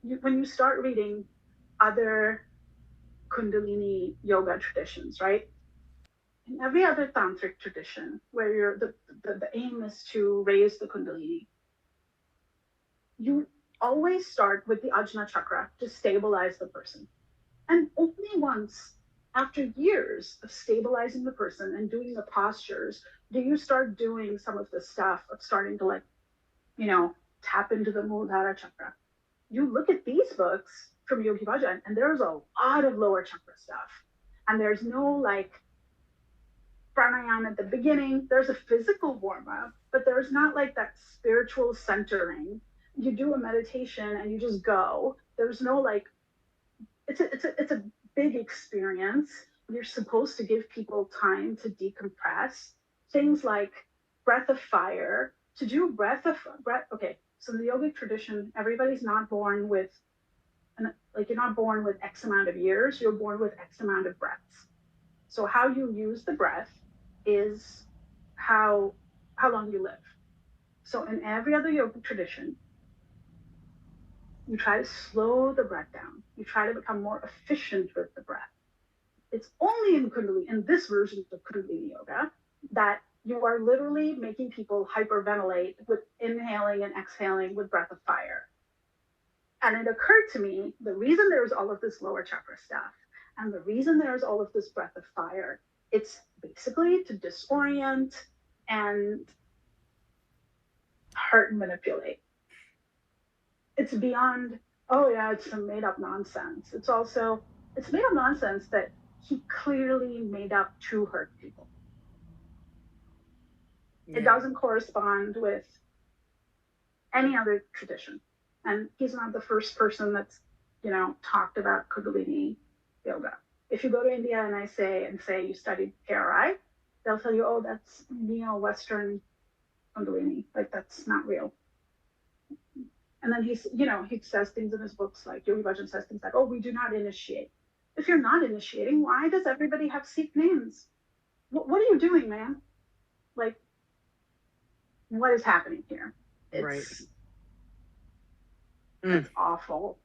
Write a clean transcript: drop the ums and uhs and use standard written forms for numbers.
when you start reading other Kundalini yoga traditions, right? In every other tantric tradition where the aim is to raise the Kundalini, you always start with the Ajna chakra to stabilize the person. And only once, after years of stabilizing the person and doing the postures, do you start doing some of the stuff of starting to, like, tap into the Muladhara chakra. You look at these books from Yogi Bhajan, and there's a lot of lower chakra stuff. And there's no, like, pranayama at the beginning. There's a physical warm up, but there's not like that spiritual centering. You do a meditation and you just go. There's no, like, it's a big experience. You're supposed to give people time to decompress. Things like breath of fire. To do breath. Okay, so in the yogic tradition, everybody's not born with, like, you're not born with X amount of years. You're born with X amount of breaths. So how you use the breath is how long you live. So in every other yogic tradition, you try to slow the breath down. You try to become more efficient with the breath. It's only in this version of Kundalini Yoga, that you are literally making people hyperventilate with inhaling and exhaling with breath of fire. And it occurred to me, the reason there's all of this lower chakra stuff and the reason there's all of this breath of fire, it's basically to disorient and hurt and manipulate. It's beyond, oh yeah, it's some made up nonsense. It's made up nonsense that he clearly made up to hurt people. Yeah. It doesn't correspond with any other tradition. And he's not the first person that's, talked about Kundalini Yoga. If you go to India and say you studied KRI, they'll tell you, oh, that's neo-Western Kundalini. Like, that's not real. And then he says things in his books, like Yogi Bhajan says things like, oh, we do not initiate. If you're not initiating, why does everybody have Sikh names? What are you doing, man? Like, what is happening here? It's awful.